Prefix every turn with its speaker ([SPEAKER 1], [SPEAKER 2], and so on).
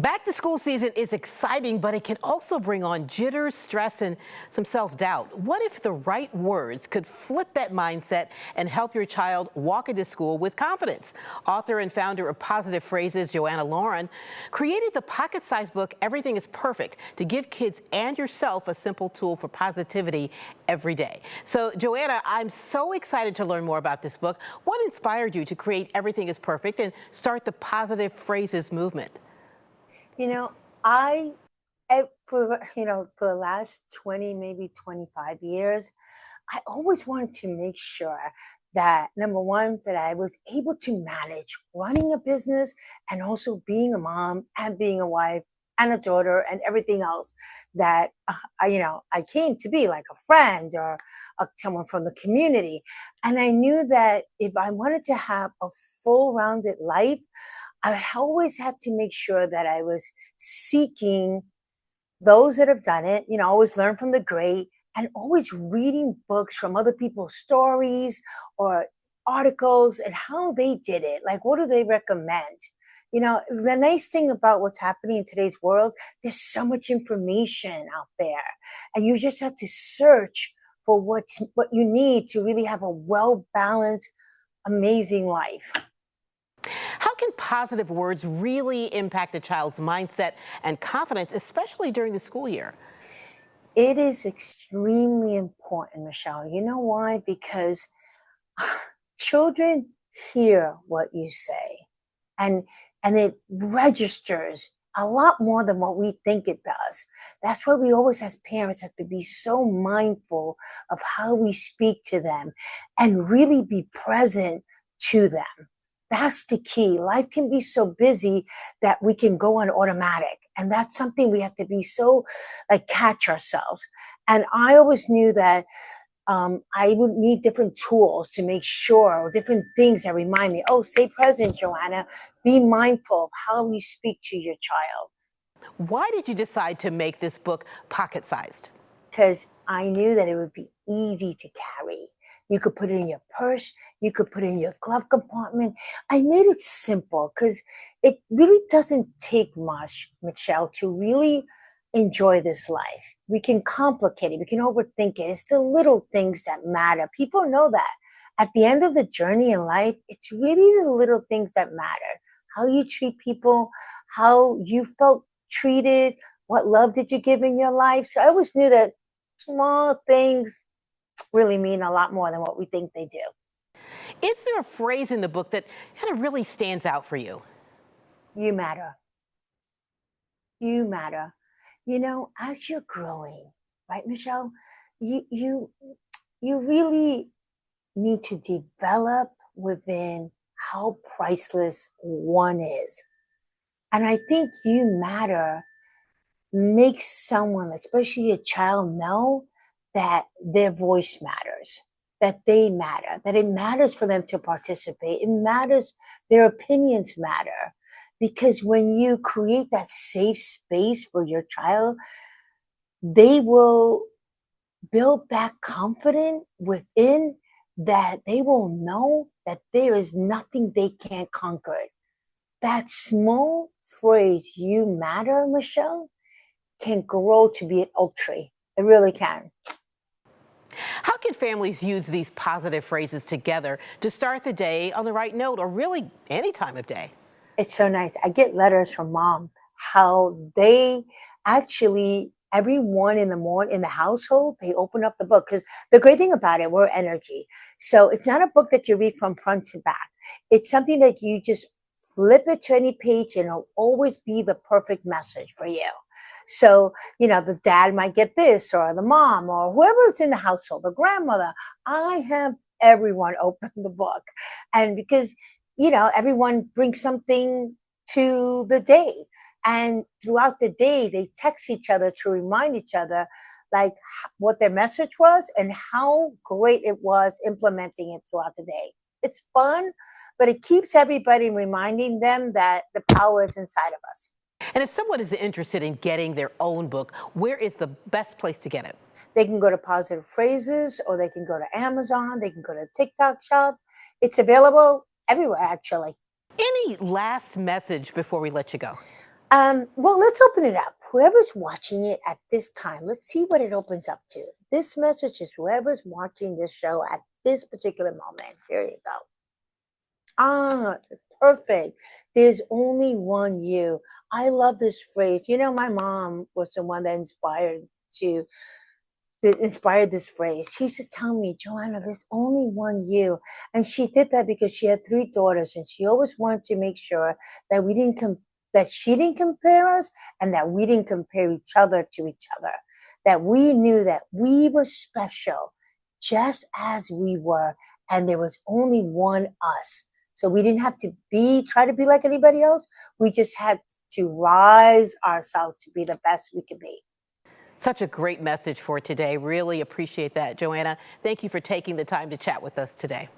[SPEAKER 1] Back to school season is exciting, but it can also bring on jitters, stress, and some self-doubt. What if the right words could flip that mindset and help your child walk into school with confidence? Author and founder of Positive Phrases, Joanna Lauren, created the pocket-sized book, Everything is Perfect, to give kids and yourself a simple tool for positivity every day. So, Joanna, I'm so excited to learn more about this book. What inspired you to create Everything is Perfect and start the Positive Phrases movement?
[SPEAKER 2] You know, I for the last 20, maybe 25 years, I always wanted to make sure that number one, that I was able to manage running a business and also being a mom and being a wife and a daughter and everything else that I came to be like a friend or someone from the community. And I knew that if I wanted to have a full rounded life, I always had to make sure that I was seeking those that have done it, always learn from the great and always reading books from other people's stories or articles and how they did it. Like, what do they recommend? The nice thing about what's happening in today's world, there's so much information out there, and you just have to search for what you need to really have a well-balanced, amazing life.
[SPEAKER 1] How can positive words really impact a child's mindset and confidence, especially during the school year?
[SPEAKER 2] It is extremely important, Michelle. You know why? Because children hear what you say, and it registers a lot more than what we think it does. That's why we always, as parents, have to be so mindful of how we speak to them and really be present to them. That's the key. Life can be so busy that we can go on automatic. And that's something we have to be so catch ourselves. And I always knew that I would need different tools to make sure, or different things that remind me, oh, stay present, Joanna. Be mindful of how you speak to your child.
[SPEAKER 1] Why did you decide to make this book pocket-sized?
[SPEAKER 2] Because I knew that it would be easy to carry. You could put it in your purse. You could put it in your glove compartment. I made it simple because it really doesn't take much, Michelle, to really enjoy this life. We can complicate it. We can overthink it. It's the little things that matter. People know that. At the end of the journey in life, it's really the little things that matter. How you treat people, how you felt treated, what love did you give in your life. So I always knew that small things really mean a lot more than what we think they do.
[SPEAKER 1] Is there a phrase in the book that kind of really stands out for you?
[SPEAKER 2] You matter. You matter. As you're growing, right, Michelle, you really need to develop within how priceless one is. And I think you matter makes someone, especially a child, know that their voice matters, that they matter, that it matters for them to participate. It matters, their opinions matter. Because when you create that safe space for your child, they will build that confidence within, that they will know that there is nothing they can't conquer. That small phrase, you matter, Michelle, can grow to be an oak tree. It really can.
[SPEAKER 1] How can families use these positive phrases together to start the day on the right note, or really any time of day?
[SPEAKER 2] It's so nice. I get letters from mom, how they actually, everyone in the morning in the household, they open up the book. Because the great thing about it, we're energy. So it's not a book that you read from front to back. It's something that you just flip it to any page and it'll always be the perfect message for you. So, the dad might get this, or the mom, or whoever's in the household, the grandmother. I have everyone open the book. And because, everyone brings something to the day. And throughout the day, they text each other to remind each other like what their message was and how great it was implementing it throughout the day. It's fun, but it keeps everybody reminding them that the power is inside of us.
[SPEAKER 1] And if someone is interested in getting their own book, where is the best place to get it?
[SPEAKER 2] They can go to Positive Phrases, or they can go to Amazon. They can go to TikTok Shop. It's available everywhere, actually.
[SPEAKER 1] Any last message before we let you go?
[SPEAKER 2] Well, let's open it up. Whoever's watching it at this time, let's see what it opens up to. This message is whoever's watching this show at this particular moment. Here you go. Ah, perfect. There's only one you. I love this phrase. You know, my mom was the one that to inspired this phrase. She used to tell me, Joanna, there's only one you. And she did that because she had three daughters, and she always wanted to make sure that we didn't that she didn't compare us, and that we didn't compare each other to each other. That we knew that we were special just as we were, and there was only one us. So we didn't have to try to be like anybody else. We just had to rise ourselves to be the best we could be.
[SPEAKER 1] Such a great message for today. Really appreciate that, Joanna. Thank you for taking the time to chat with us today.